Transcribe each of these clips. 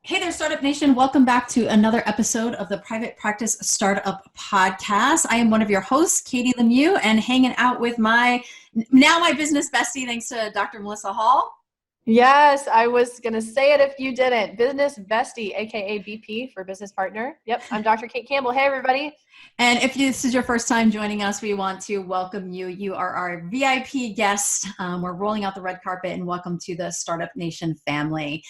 Hey there, Startup Nation. Welcome back to another episode of the Private Practice Startup Podcast. I am one of your hosts, Katie Lemieux, and hanging out with my business bestie, thanks to Dr. Melissa Hall. Yes, I was going to say it if you didn't. Business bestie, aka BP for business partner. Yep, I'm Dr. Kate Campbell. Hey, everybody. And if this is your first time joining us, we want to welcome you. You are our VIP guest. We're rolling out the red carpet and welcome to the Startup Nation family.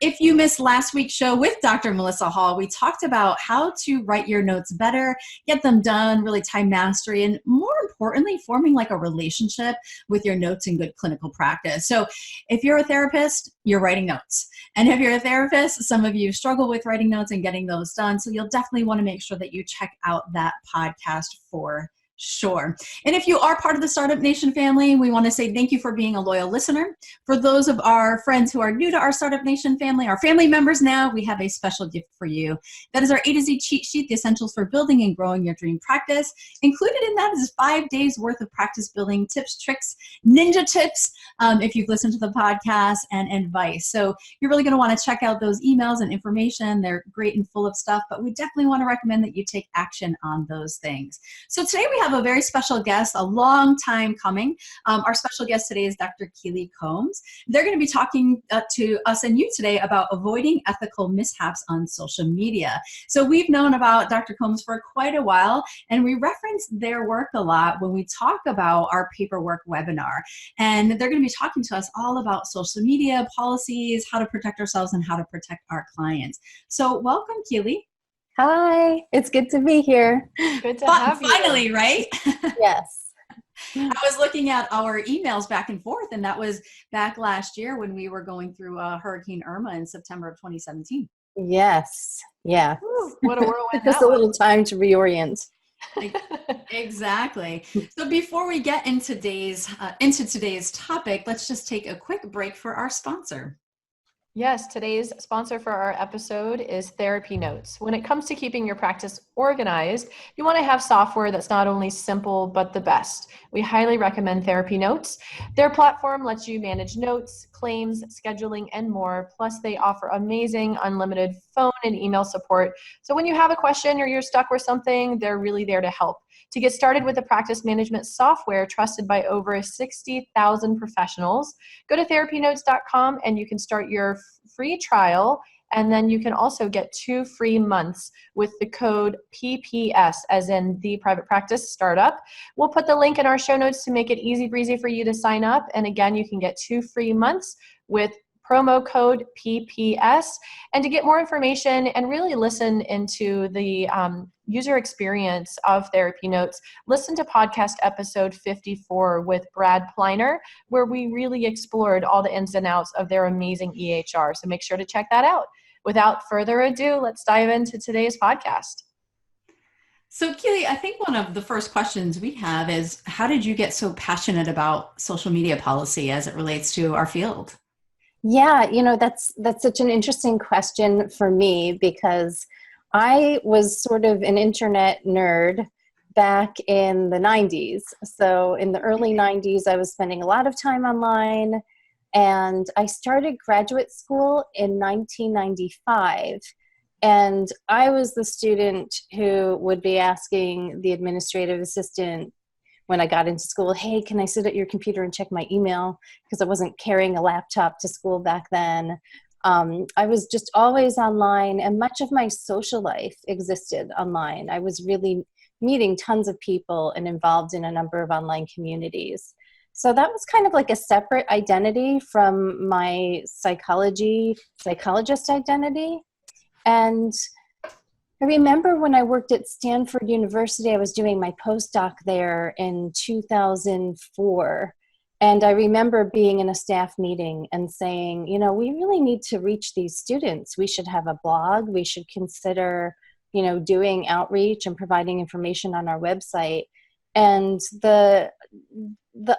If you missed last week's show with Dr. Melissa Hall, we talked about how to write your notes better, get them done, really time mastery, and more importantly, forming like a relationship with your notes in good clinical practice. So if you're a therapist, you're writing notes. And if you're a therapist, some of you struggle with writing notes and getting those done. So you'll definitely want to make sure that you check out that podcast for sure. And if you are part of the Startup Nation family, we want to say thank you for being a loyal listener. For those of our friends who are new to our Startup Nation family, our family members now, we have a special gift for you. That is our A to Z cheat sheet, the essentials for building and growing your dream practice. Included in that is 5 days worth of practice building tips, tricks, ninja tips, if you've listened to the podcast, and advice. So you're really going to want to check out those emails and information. They're great and full of stuff, but we definitely want to recommend that you take action on those things. So today we have a very special guest, a long time coming. Our special guest today is Dr. Keely Combs. They're going to be talking to us and you today about avoiding ethical mishaps on social media. So we've known about Dr. Combs for quite a while, and we reference their work a lot when we talk about our paperwork webinar. And they're going to be talking to us all about social media policies, how to protect ourselves, and how to protect our clients. So welcome, Keely. Hi, it's good to be here. Good to have you. Finally, right? Yes. I was looking at our emails back and forth, and that was back last year when we were going through Hurricane Irma in September of 2017. Yes. Yeah. Ooh, what a whirlwind. Just a little time to reorient. Exactly. So before we get into today's topic, let's just take a quick break for our sponsor. Yes, today's sponsor for our episode is Therapy Notes. When it comes to keeping your practice organized, you want to have software that's not only simple, but the best. We highly recommend Therapy Notes. Their platform lets you manage notes, claims, scheduling, and more. Plus, they offer amazing unlimited phone and email support. So when you have a question or you're stuck with something, they're really there to help. To get started with the practice management software trusted by over 60,000 professionals, go to therapynotes.com and you can start your free trial. And then you can also get 2 free months with the code PPS, as in the Private Practice Startup. We'll put the link in our show notes to make it easy breezy for you to sign up. And again, you can get 2 free months with promo code PPS. And to get more information and really listen into the user experience of Therapy Notes, listen to podcast episode 54 with Brad Pliner, where we really explored all the ins and outs of their amazing EHR. So make sure to check that out. Without further ado, let's dive into today's podcast. So Keely, I think one of the first questions we have is, how did you get so passionate about social media policy as it relates to our field? Yeah, that's such an interesting question for me because I was sort of an internet nerd back in the 90s. So in the early 90s, I was spending a lot of time online, and I started graduate school in 1995. And I was the student who would be asking the administrative assistant when I got into school, hey, can I sit at your computer and check my email? Because I wasn't carrying a laptop to school back then. I was just always online, and much of my social life existed online. I was really meeting tons of people and involved in a number of online communities. So that was kind of like a separate identity from my psychologist identity. And I remember when I worked at Stanford University, I was doing my postdoc there in 2004. And I remember being in a staff meeting and saying, we really need to reach these students. We should have a blog. We should consider, doing outreach and providing information on our website. And the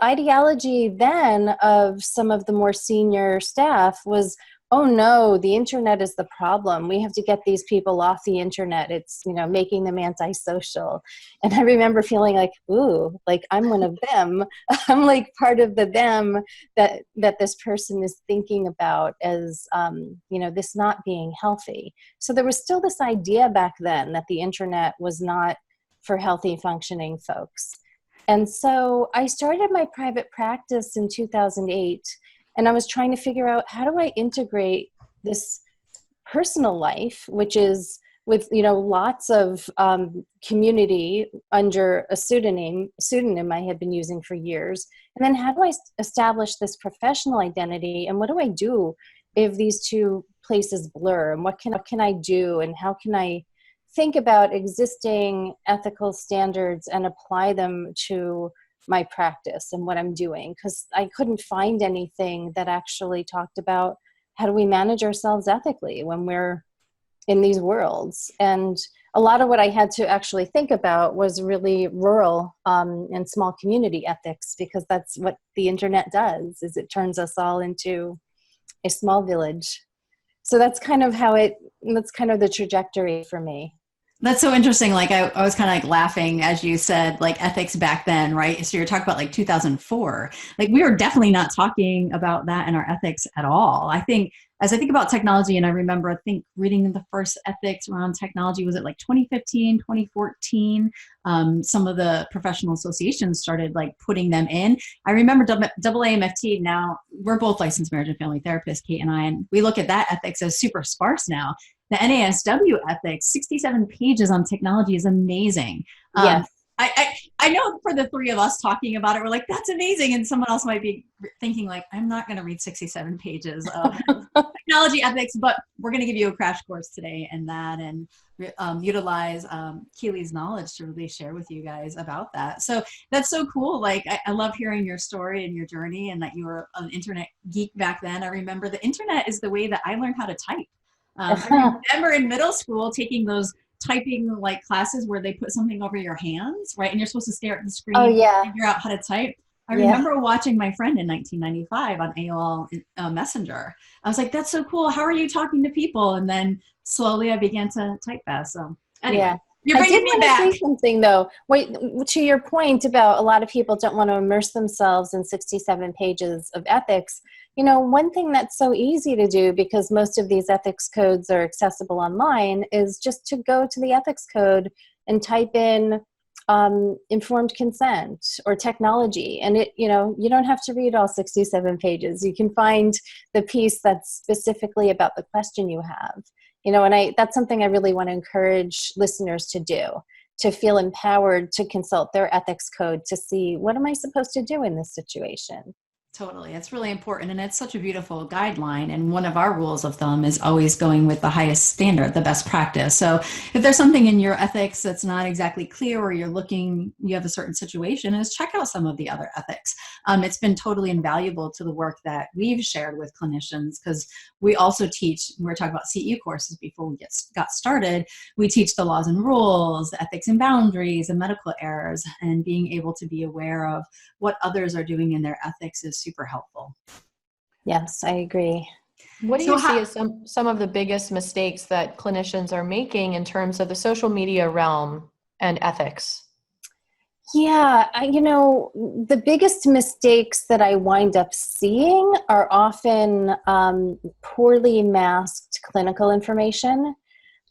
ideology then of some of the more senior staff was, oh no, the internet is the problem. We have to get these people off the internet. It's, making them antisocial. And I remember feeling like, ooh, like I'm one of them. I'm like part of the them that this person is thinking about as, this not being healthy. So there was still this idea back then that the internet was not for healthy functioning folks. And so I started my private practice in 2008. And I was trying to figure out, how do I integrate this personal life, which is with, lots of community under a pseudonym I had been using for years. And then how do I establish this professional identity? And what do I do if these two places blur? And what can I do? And how can I think about existing ethical standards and apply them to my practice and what I'm doing? Because I couldn't find anything that actually talked about how do we manage ourselves ethically when we're in these worlds. And a lot of what I had to actually think about was really rural and small community ethics, because that's what the internet does, is it turns us all into a small village. So that's kind of that's kind of the trajectory for me. That's so interesting. Like I was kind of like laughing as you said, like ethics back then, right? So you're talking about like 2004. Like we were definitely not talking about that in our ethics at all. I think as I think about technology, and I remember, I think reading the first ethics around technology, was it like 2015, 2014? Some of the professional associations started like putting them in. I remember AAMFT, now we're both licensed marriage and family therapists, Kate and I, and we look at that ethics as super sparse now. The NASW ethics, 67 pages on technology is amazing. Yes. I know for the three of us talking about it, we're like, that's amazing. And someone else might be thinking like, I'm not going to read 67 pages of technology ethics, but we're going to give you a crash course today in that, and utilize Keely's knowledge to really share with you guys about that. So that's so cool. Like, I love hearing your story and your journey, and that you were an internet geek back then. I remember the internet is the way that I learned how to type. I remember in middle school taking those typing like classes where they put something over your hands, right? And you're supposed to stare at the screen and figure out how to type. I remember watching my friend in 1995 on AOL Messenger. I was like, that's so cool. How are you talking to people? And then slowly I began to type fast. So anyway, you're bringing me back. I did want to say something though. Wait, to your point about a lot of people don't want to immerse themselves in 67 pages of ethics. One thing that's so easy to do, because most of these ethics codes are accessible online, is just to go to the ethics code and type in informed consent or technology. And you don't have to read all 67 pages. You can find the piece that's specifically about the question you have. And that's something I really want to encourage listeners to do, to feel empowered to consult their ethics code to see, what am I supposed to do in this situation? Totally. It's really important. And it's such a beautiful guideline. And one of our rules of thumb is always going with the highest standard, the best practice. So if there's something in your ethics that's not exactly clear, or you have a certain situation, is check out some of the other ethics. It's been totally invaluable to the work that we've shared with clinicians, because we also teach, we were talking about CE courses before we got started. We teach the laws and rules, the ethics and boundaries, and medical errors, and being able to be aware of what others are doing in their ethics is super helpful. Yes, I agree. What do you see as some of the biggest mistakes that clinicians are making in terms of the social media realm and ethics? Yeah, the biggest mistakes that I wind up seeing are often poorly masked clinical information.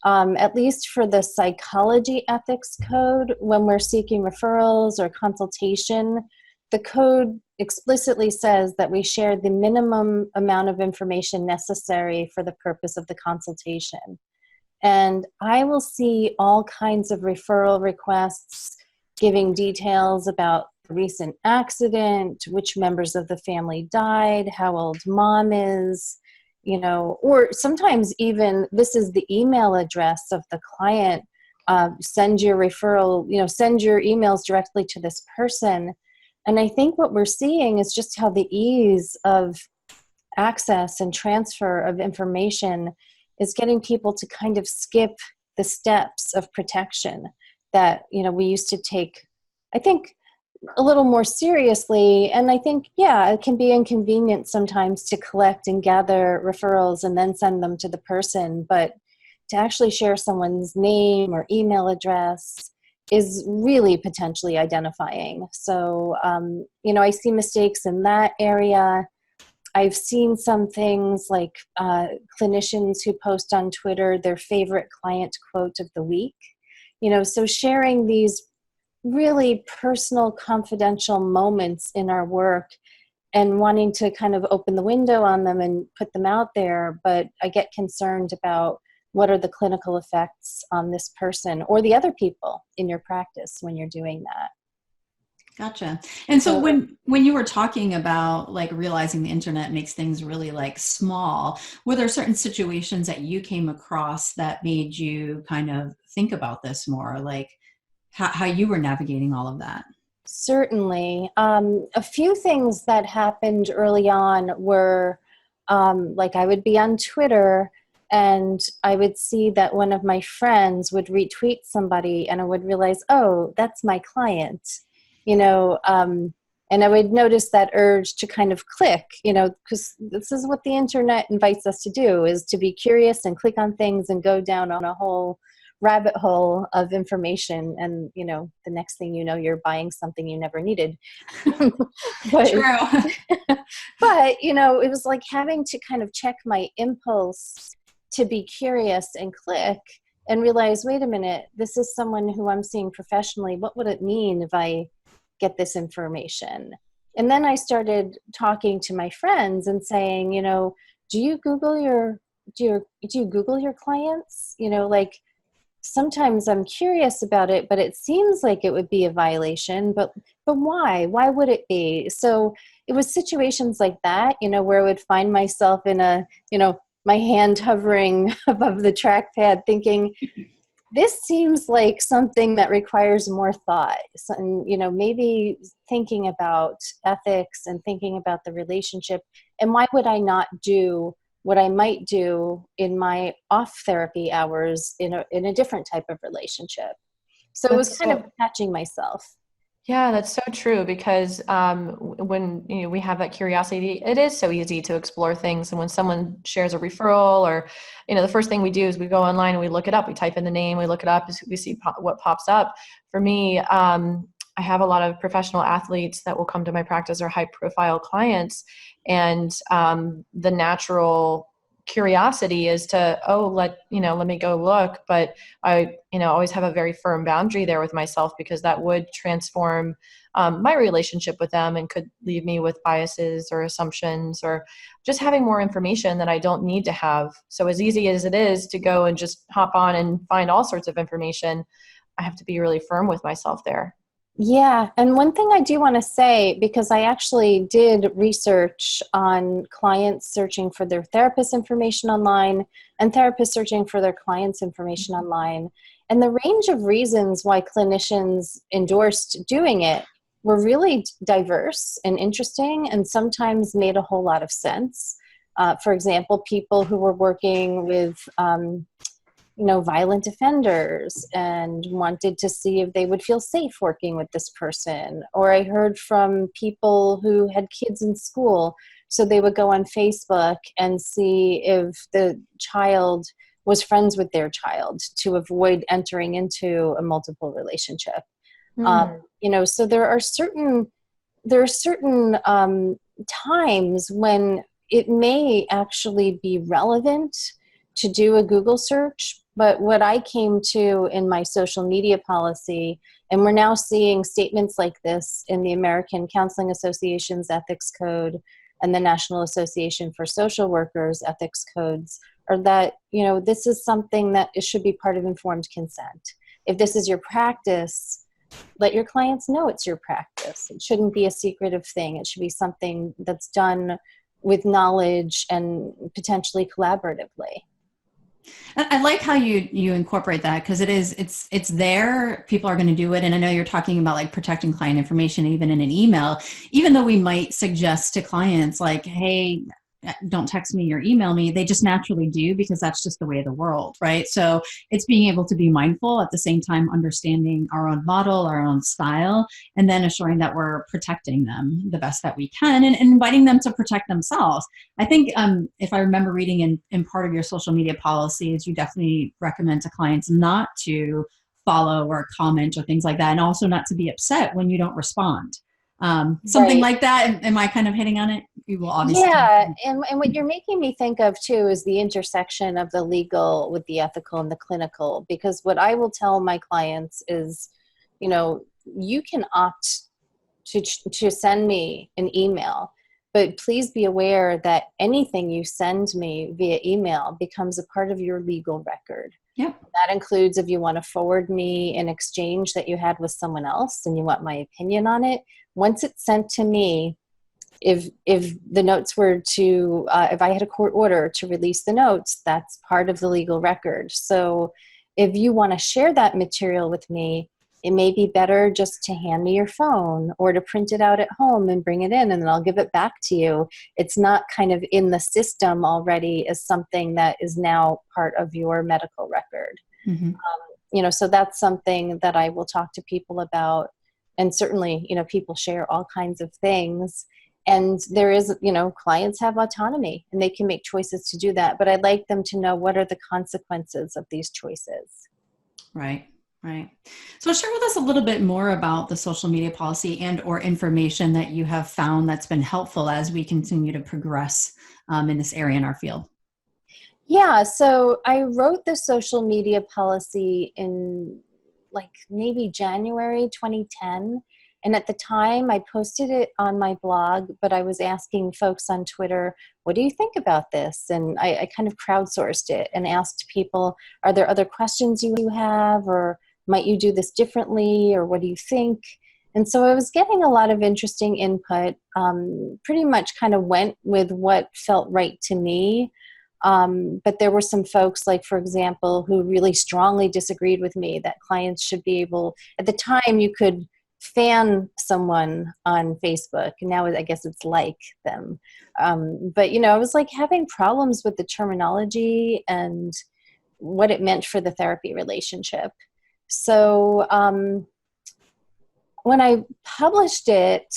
At least for the psychology ethics code, when we're seeking referrals or consultation, the code explicitly says that we share the minimum amount of information necessary for the purpose of the consultation. And I will see all kinds of referral requests giving details about the recent accident, which members of the family died, how old mom is, or sometimes even this is the email address of the client. Send your referral, send your emails directly to this person. And I think what we're seeing is just how the ease of access and transfer of information is getting people to kind of skip the steps of protection that, we used to take. I think a little more seriously. And I think, yeah, it can be inconvenient sometimes to collect and gather referrals and then send them to the person. But to actually share someone's name or email address is really potentially identifying. So, I see mistakes in that area. I've seen some things like clinicians who post on Twitter their favorite client quote of the week. So sharing these really personal, confidential moments in our work and wanting to kind of open the window on them and put them out there. But I get concerned about what are the clinical effects on this person or the other people in your practice when you're doing that. Gotcha. And so when you were talking about like realizing the internet makes things really like small, were there certain situations that you came across that made you kind of think about this more, like how you were navigating all of that? Certainly. A few things that happened early on were like I would be on Twitter and I would see that one of my friends would retweet somebody and I would realize, oh, that's my client, and I would notice that urge to kind of click, because this is what the internet invites us to do, is to be curious and click on things and go down on a whole rabbit hole of information. And, the next thing you know, you're buying something you never needed. but, True. but, it was like having to kind of check my impulse to be curious and click and realize, wait a minute, this is someone who I'm seeing professionally. What would it mean if I get this information? And then I started talking to my friends and saying, do you Google your clients? Like sometimes I'm curious about it, but it seems like it would be a violation, but why? Why would it be? So it was situations like that, where I would find myself in my hand hovering above the trackpad thinking, this seems like something that requires more thought. So, and, maybe thinking about ethics and thinking about the relationship. And why would I not do what I might do in my off therapy hours in a different type of relationship? So it was kind of catching myself. Yeah, that's so true because when we have that curiosity, it is so easy to explore things. And when someone shares a referral or, the first thing we do is we go online and we look it up. We type in the name, we look it up, we see what pops up. For me, I have a lot of professional athletes that will come to my practice or high profile clients. And the natural curiosity is to, let me go look. But I, always have a very firm boundary there with myself because that would transform my relationship with them and could leave me with biases or assumptions or just having more information that I don't need to have. So as easy as it is to go and just hop on and find all sorts of information, I have to be really firm with myself there. Yeah. And one thing I do want to say, because I actually did research on clients searching for their therapist information online and therapists searching for their clients' information online. And the range of reasons why clinicians endorsed doing it were really diverse and interesting and sometimes made a whole lot of sense. For example, people who were working with violent offenders and wanted to see if they would feel safe working with this person. Or I heard from people who had kids in school, so they would go on Facebook and see if the child was friends with their child to avoid entering into a multiple relationship. So there are certain times when it may actually be relevant to do a Google search. But what I came to in my social media policy, and we're now seeing statements like this in the American Counseling Association's ethics code and the National Association for Social Workers ethics codes, are that, this is something that it should be part of informed consent. If this is your practice, let your clients know it's your practice. It shouldn't be a secretive thing. It should be something that's done with knowledge and potentially collaboratively. I like how you incorporate that because it's there. People are going to do it. And I know you're talking about like protecting client information, even in an email, even though we might suggest to clients like, hey, don't text me or email me. They just naturally do because that's just the way of the world, right? So it's being able to be mindful at the same time, understanding our own model, our own style, and then assuring that we're protecting them the best that we can and inviting them to protect themselves. I think if I remember reading in part of your social media policies, you definitely recommend to clients not to follow or comment or things like that, and also not to be upset when you don't respond. Something Right. like that. Am I kind of hitting on it? You will obviously. Yeah, and what you're making me think of too is the intersection of the legal with the ethical and the clinical, because what I will tell my clients is, you can opt to send me an email, but please be aware that anything you send me via email becomes a part of your legal record. Yep. That includes if you want to forward me an exchange that you had with someone else and you want my opinion on it. Once it's sent to me, if the notes were to, if I had a court order to release the notes, that's part of the legal record. So if you want to share that material with me, it may be better just to hand me your phone or to print it out at home and bring it in, and then I'll give it back to you. It's not kind of in the system already as something that is now part of your medical record. Mm-hmm. So that's something that I will talk to people about. And certainly, people share all kinds of things. And there is, clients have autonomy and they can make choices to do that. But I'd like them to know what are the consequences of these choices. Right. Right. So share with us a little bit more about the social media policy and or information that you have found that's been helpful as we continue to progress in this area in our field. Yeah. So I wrote the social media policy in maybe January 2010. And at the time I posted it on my blog, but I was asking folks on Twitter, what do you think about this? And I kind of crowdsourced it and asked people, are there other questions you have, or might you do this differently, or what do you think? And so I was getting a lot of interesting input, pretty much kind of went with what felt right to me. But there were some folks, like, for example, who really strongly disagreed with me that clients should be able, at the time you could fan someone on Facebook, and now I guess it's like them. But, I was having problems with the terminology and what it meant for the therapy relationship. So when I published it,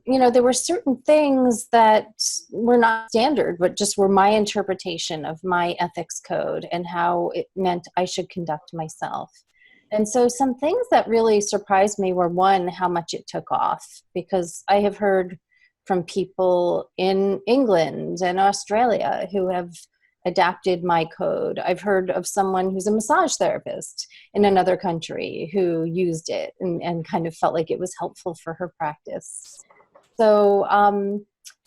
there were certain things that were not standard, but just were my interpretation of my ethics code and how it meant I should conduct myself. And so some things that really surprised me were, one, how much it took off, because I have heard from people in England and Australia who have adapted my code. I've heard of someone who's a massage therapist in another country who used it and kind of felt like it was helpful for her practice. So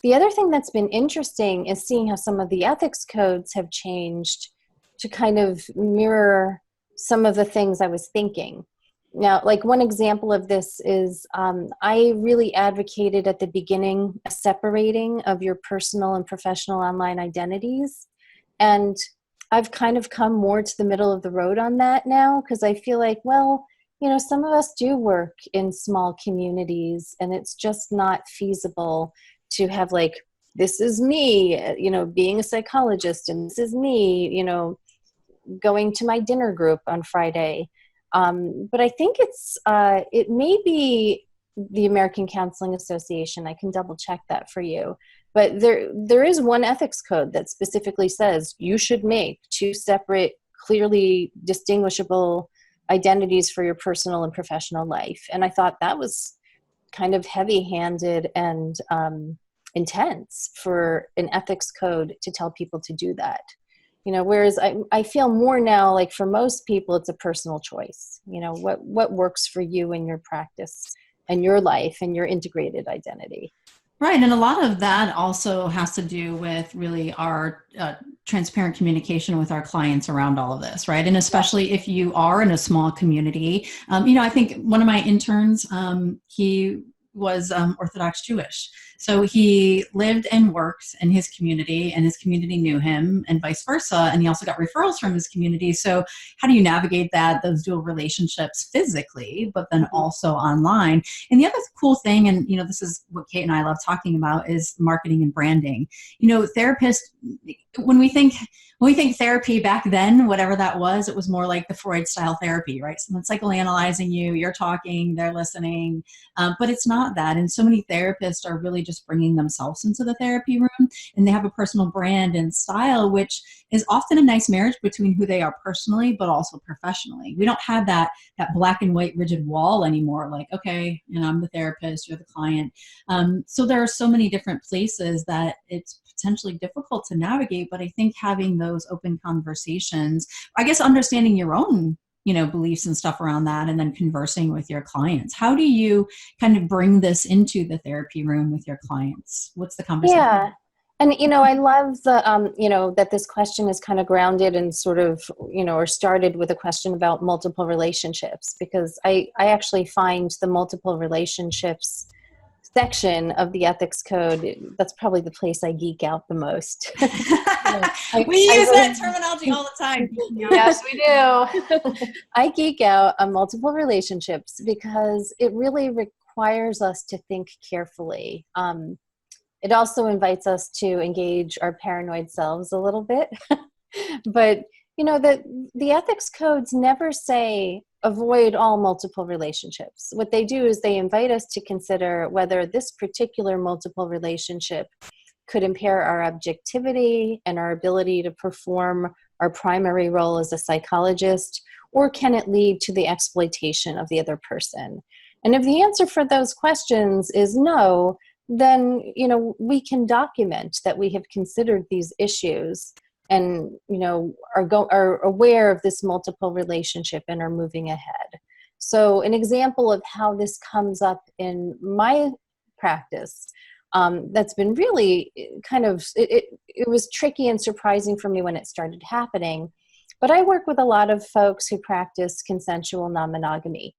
the other thing that's been interesting is seeing how some of the ethics codes have changed to kind of mirror some of the things I was thinking. Now, one example of this is I really advocated at the beginning a separating of your personal and professional online identities. And I've kind of come more to the middle of the road on that now, because I feel like, some of us do work in small communities and it's just not feasible to have this is me, being a psychologist, and this is me, going to my dinner group on Friday. But I think it may be the American Counseling Association. I can double check that for you. But there is one ethics code that specifically says you should make two separate, clearly distinguishable identities for your personal and professional life. And I thought that was kind of heavy-handed and intense for an ethics code to tell people to do that. Whereas I feel more now, for most people, it's a personal choice. What works for you in your practice and your life and your integrated identity. Right. And a lot of that also has to do with really our transparent communication with our clients around all of this, right? And especially if you are in a small community. I think one of my interns, he was Orthodox Jewish. So he lived and worked in his community, and his community knew him, and vice versa. And he also got referrals from his community. So how do you navigate those dual relationships physically, but then also online? And the other cool thing, and this is what Kate and I love talking about, is marketing and branding. Therapists, when we think therapy back then, whatever that was, it was more like the Freud style therapy, right? Someone's psychoanalyzing you, you're talking, they're listening, but it's not that. And so many therapists are really just bringing themselves into the therapy room, and they have a personal brand and style, which is often a nice marriage between who they are personally, but also professionally. We don't have that black and white rigid wall anymore. Like, okay, I'm the therapist, you're the client. So there are so many different places that it's potentially difficult to navigate, but I think having those open conversations, I guess understanding your own beliefs and stuff around that, and then conversing with your clients. How do you kind of bring this into the therapy room with your clients? What's the conversation? Yeah. And, I love the, that this question is kind of grounded and sort of, or started with a question about multiple relationships, because I actually find the multiple relationships section of the ethics code, that's probably the place I geek out the most. We use that terminology all the time. Yes, we do. I geek out on multiple relationships because it really requires us to think carefully. It also invites us to engage our paranoid selves a little bit. But, the ethics codes never say avoid all multiple relationships. What they do is they invite us to consider whether this particular multiple relationship could impair our objectivity and our ability to perform our primary role as a psychologist, or can it lead to the exploitation of the other person? And if the answer for those questions is no, then, we can document that we have considered these issues and, are aware of this multiple relationship and are moving ahead. So an example of how this comes up in my practice, that's been really kind of, it was tricky and surprising for me when it started happening, but I work with a lot of folks who practice consensual non-monogamy.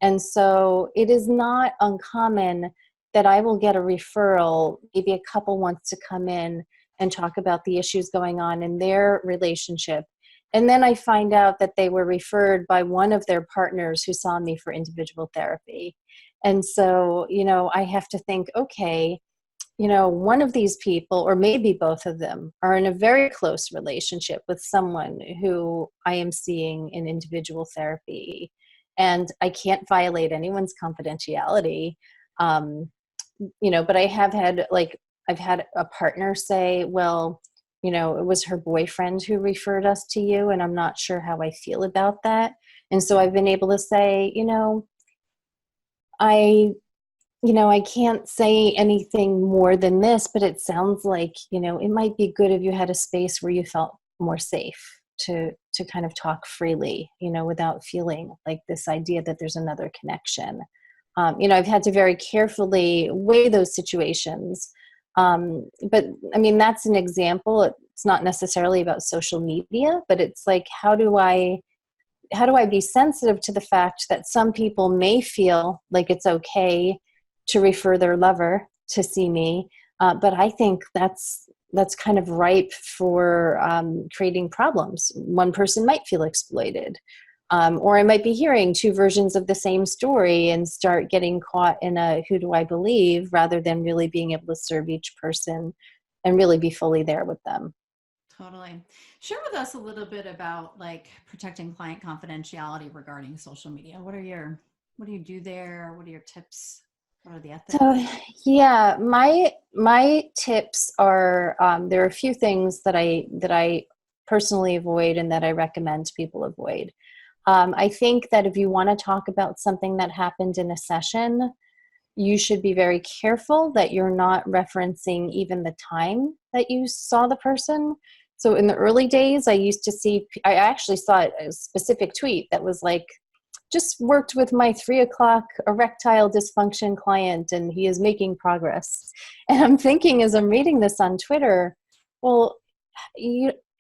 And so it is not uncommon that I will get a referral, maybe a couple wants to come in and talk about the issues going on in their relationship. And then I find out that they were referred by one of their partners who saw me for individual therapy. And so, I have to think, okay, one of these people, or maybe both of them, are in a very close relationship with someone who I am seeing in individual therapy. And I can't violate anyone's confidentiality. But I have had, I've had a partner say, well, it was her boyfriend who referred us to you, and I'm not sure how I feel about that. And so I've been able to say, I can't say anything more than this, but it sounds like, it might be good if you had a space where you felt more safe to kind of talk freely, without feeling like this idea that there's another connection. I've had to very carefully weigh those situations. But I mean, that's an example. It's not necessarily about social media, but it's like, how do I be sensitive to the fact that some people may feel like it's okay to refer their lover to see me. But I think that's kind of ripe for creating problems. One person might feel exploited. Or I might be hearing two versions of the same story and start getting caught in a who do I believe, rather than really being able to serve each person and really be fully there with them. Totally. Share with us a little bit about protecting client confidentiality regarding social media. What do you do there? What are your tips? What are the ethics? So yeah, my tips are, there are a few things that I personally avoid and that I recommend people avoid. I think that if you want to talk about something that happened in a session, you should be very careful that you're not referencing even the time that you saw the person. So in the early days, I actually saw a specific tweet that was like, just worked with my 3:00 erectile dysfunction client and he is making progress. And I'm thinking as I'm reading this on Twitter, well,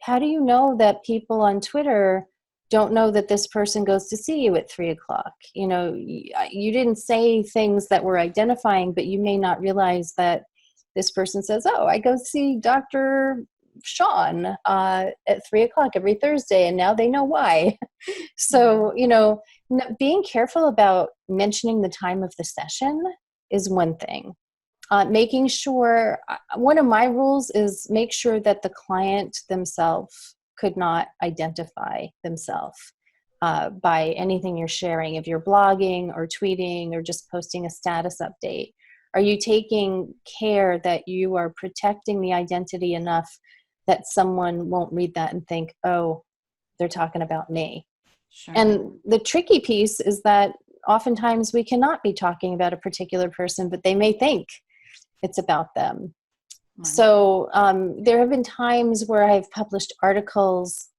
how do you know that people on Twitter don't know that this person goes to see you at 3 o'clock. You know, you didn't say things that were identifying, but you may not realize that this person says, oh, I go see Dr. Sean at 3 o'clock every Thursday, and now they know why. So, you know, being careful about mentioning the time of the session is one thing. Making sure, one of my rules is make sure that the client themselves could not identify themselves by anything you're sharing. If you're blogging or tweeting or just posting a status update, are you taking care that you are protecting the identity enough that someone won't read that and think, oh, they're talking about me? Sure. And the tricky piece is that oftentimes we cannot be talking about a particular person, but they may think it's about them. Right. So there have been times where I've published articles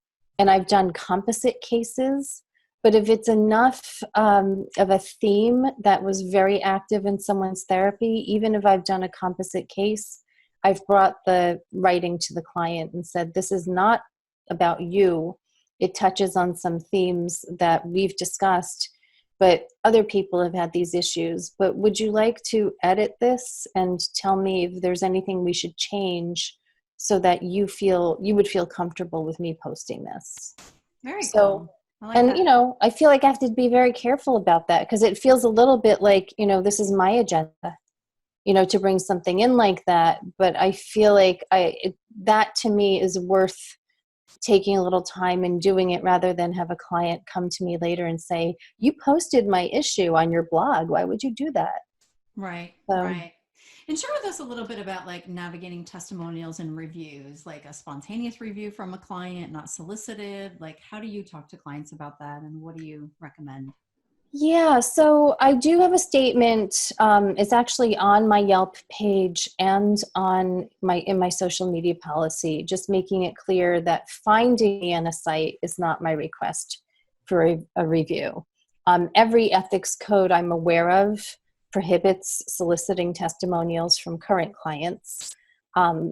and I've done composite cases, but if it's enough of a theme that was very active in someone's therapy, even if I've done a composite case, I've brought the writing to the client and said, this is not about you. It touches on some themes that we've discussed, but other people have had these issues. But would you like to edit this and tell me if there's anything we should change so that you would feel comfortable with me posting this? Very So, cool. I like and that. you know, I feel like I have to be very careful about that because it feels a little bit like, you know, this is my agenda, you know, to bring something in like that. But I feel like that to me is worth taking a little time and doing it rather than have a client come to me later and say, you posted my issue on your blog. Why would you do that? Right. So, Right. And share with us a little bit about like navigating testimonials and reviews, like a spontaneous review from a client, not solicited. Like, how do you talk to clients about that, and what do you recommend? yeah, so I do have a statement. It's actually on my Yelp page and on in my social media policy, just making it clear that finding me on a site is not my request for a review. Every ethics code I'm aware of prohibits soliciting testimonials from current clients.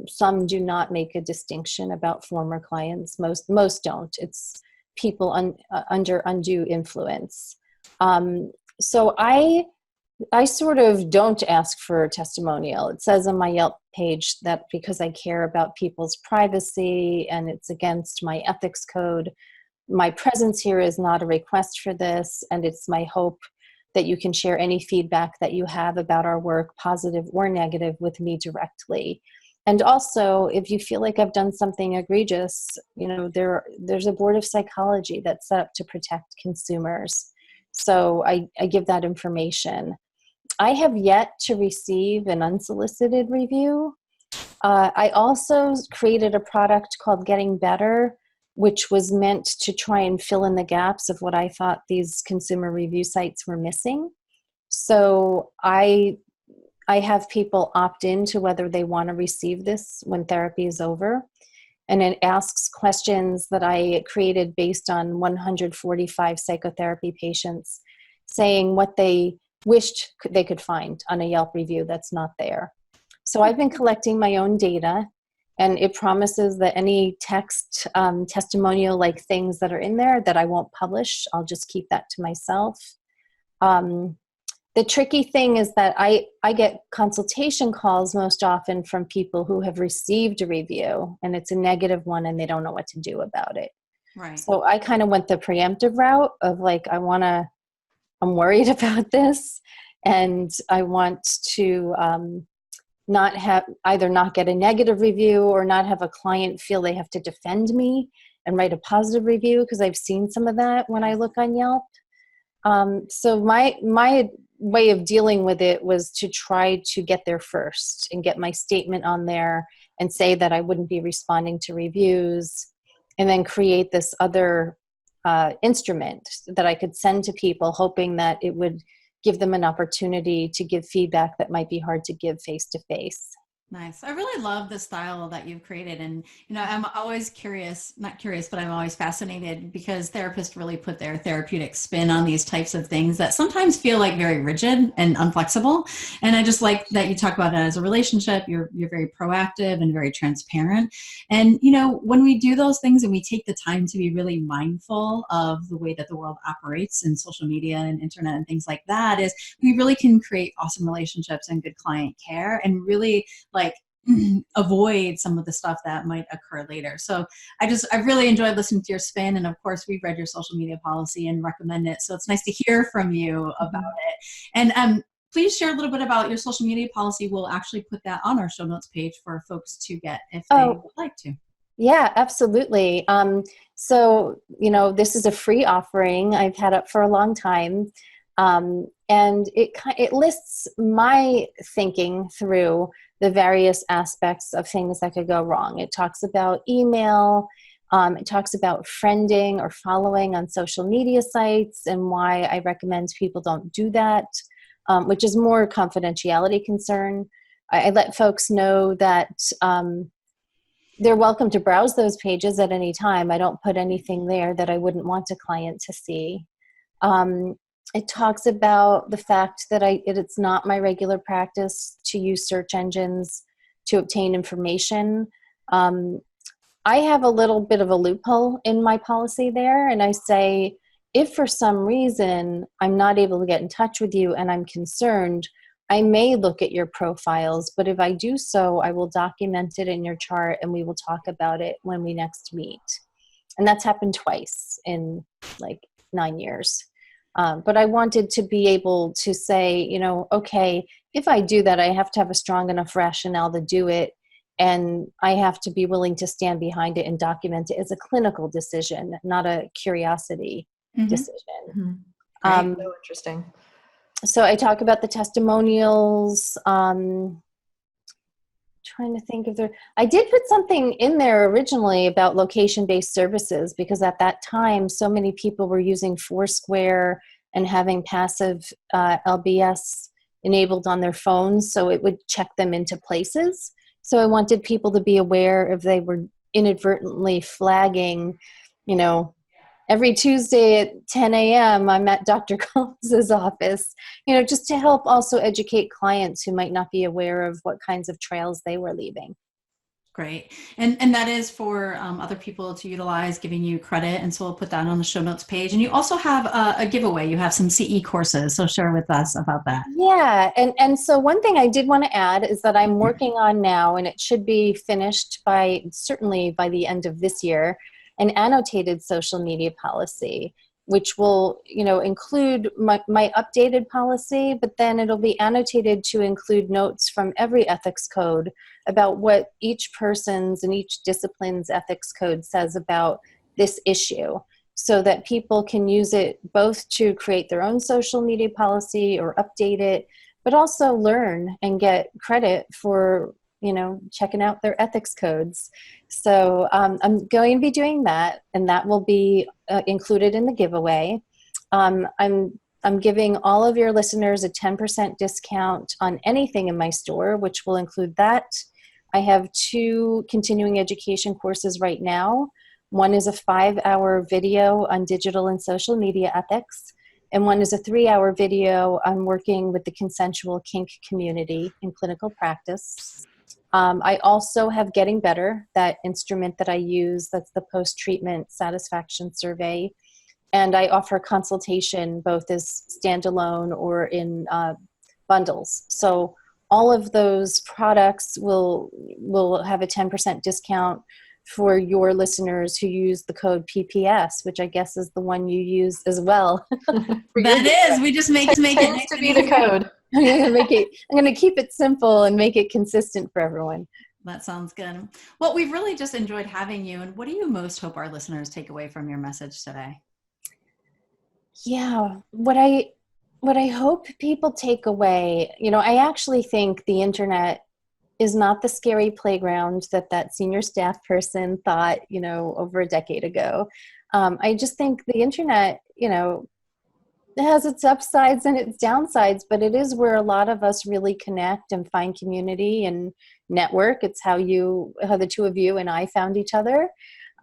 Some do not make a distinction about former clients. Most don't. It's people under undue influence. So I sort of don't ask for a testimonial. It says on my Yelp page that because I care about people's privacy and it's against my ethics code, my presence here is not a request for this, and it's my hope that you can share any feedback that you have about our work, positive or negative, with me directly. And also, if you feel like I've done something egregious, you know, there's a board of psychology that's set up to protect consumers. So I give that information. I have yet to receive an unsolicited review. I also created a product called Getting Better, which was meant to try and fill in the gaps of what I thought these consumer review sites were missing. So I have people opt into whether they want to receive this when therapy is over. And it asks questions that I created based on 145 psychotherapy patients saying what they wished they could find on a Yelp review that's not there. So I've been collecting my own data, and it promises that any text testimonial like things that are in there that I won't publish, I'll just keep that to myself. The tricky thing is that I get consultation calls most often from people who have received a review and it's a negative one and they don't know what to do about it. Right. So I kind of went the preemptive route of like, I'm worried about this and I want to not get a negative review or not have a client feel they have to defend me and write a positive review, because I've seen some of that when I look on Yelp. So my way of dealing with it was to try to get there first and get my statement on there and say that I wouldn't be responding to reviews, and then create this other instrument that I could send to people, hoping that it would give them an opportunity to give feedback that might be hard to give face to face. Nice. I really love the style that you've created. And, I'm always not curious, but I'm always fascinated because therapists really put their therapeutic spin on these types of things that sometimes feel like very rigid and unflexible. And I just like that you talk about it as a relationship. You're very proactive and very transparent. And, when we do those things and we take the time to be really mindful of the way that the world operates in social media and internet and things like that, is we really can create awesome relationships and good client care and really like avoid some of the stuff that might occur later. So I really enjoyed listening to your spin. And of course, we've read your social media policy and recommend it. So it's nice to hear from you about it. And please share a little bit about your social media policy. We'll actually put that on our show notes page for folks to get if they would like to. Yeah, absolutely. So, this is a free offering I've had up for a long time. And it lists my thinking through the various aspects of things that could go wrong. It talks about email, it talks about friending or following on social media sites and why I recommend people don't do that, which is more confidentiality concern. I let folks know that they're welcome to browse those pages at any time. I don't put anything there that I wouldn't want a client to see. It talks about the fact that it's not my regular practice to use search engines to obtain information. I have a little bit of a loophole in my policy there, and I say, if for some reason I'm not able to get in touch with you and I'm concerned, I may look at your profiles, but if I do so, I will document it in your chart and we will talk about it when we next meet. And that's happened twice in like 9 years. But I wanted to be able to say, okay, if I do that, I have to have a strong enough rationale to do it. And I have to be willing to stand behind it and document it as a clinical decision, not a curiosity decision. So interesting. So I talk about the testimonials, trying to think of I did put something in there originally about location-based services because at that time, so many people were using Foursquare and having passive LBS enabled on their phones, so it would check them into places. So I wanted people to be aware if they were inadvertently flagging, every Tuesday at 10 a.m. I'm at Dr. Combs's office, just to help also educate clients who might not be aware of what kinds of trails they were leaving. Great. And that is for other people to utilize, giving you credit. And so we'll put that on the show notes page. And you also have a giveaway. You have some CE courses. So share with us about that. Yeah. And so one thing I did want to add is that I'm working on now, and it should be finished certainly by the end of this year, an annotated social media policy, which will, include my updated policy, but then it'll be annotated to include notes from every ethics code about what each person's and each discipline's ethics code says about this issue, so that people can use it both to create their own social media policy or update it, but also learn and get credit for checking out their ethics codes. So I'm going to be doing that, and that will be included in the giveaway. I'm giving all of your listeners a 10% discount on anything in my store, which will include that. I have 2 continuing education courses right now. One is a 5-hour video on digital and social media ethics, and one is a 3-hour video on working with the consensual kink community in clinical practice. I also have Getting Better, that instrument that I use, that's the post-treatment satisfaction survey. And I offer consultation both as standalone or in bundles. So all of those products will have a 10% discount for your listeners who use the code PPS, which I guess is the one you use as well. That is, we just make it nice to be the code. I'm going to keep it simple and make it consistent for everyone. That sounds good. Well, we've really just enjoyed having you. And what do you most hope our listeners take away from your message today? Yeah, what I hope people take away, I actually think the internet is not the scary playground that senior staff person thought, over a decade ago. I just think the internet, has its upsides and its downsides, but it is where a lot of us really connect and find community and network. It's how the two of you and I found each other.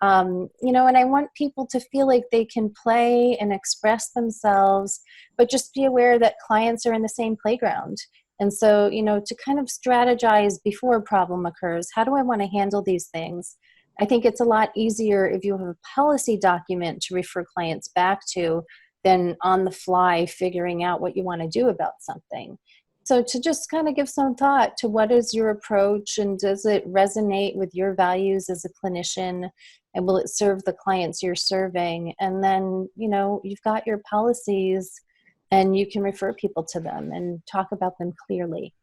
And I want people to feel like they can play and express themselves, but just be aware that clients are in the same playground. And so, to kind of strategize before a problem occurs, how do I want to handle these things? I think it's a lot easier if you have a policy document to refer clients back to than on the fly figuring out what you want to do about something. So to just kind of give some thought to what is your approach, and does it resonate with your values as a clinician, and will it serve the clients you're serving? And then, you've got your policies and you can refer people to them and talk about them clearly.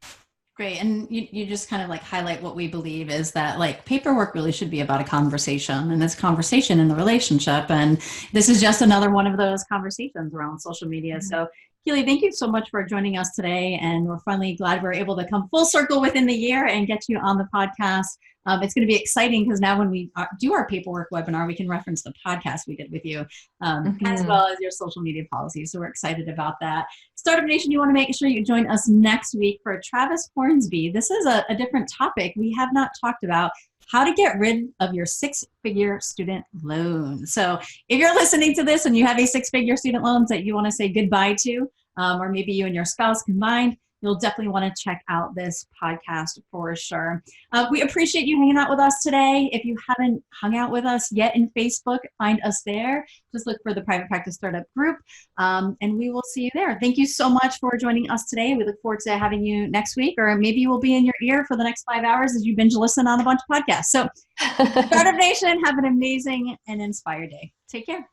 Great. And you just kind of like highlight what we believe is that like paperwork really should be about a conversation, and this conversation in the relationship. And this is just another one of those conversations around social media. Mm-hmm. So Keely, thank you so much for joining us today. And we're finally glad we're able to come full circle within the year and get you on the podcast. It's going to be exciting because now when we do our paperwork webinar, we can reference the podcast we did with you, as well as your social media policies. So we're excited about that. Startup Nation, you want to make sure you join us next week for Travis Hornsby. This is a different topic. We have not talked about how to get rid of your 6-figure student loan. So if you're listening to this and you have a 6-figure student loans that you want to say goodbye to, or maybe you and your spouse combined, you'll definitely want to check out this podcast for sure. We appreciate you hanging out with us today. If you haven't hung out with us yet in Facebook, find us there. Just look for the Private Practice Startup group, and we will see you there. Thank you so much for joining us today. We look forward to having you next week, or maybe you will be in your ear for the next 5 hours as you binge listen on a bunch of podcasts. So Startup Nation, have an amazing and inspired day. Take care.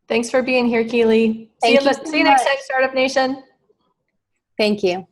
Thanks for being here, Keely. See you next time, Startup Nation. Thank you.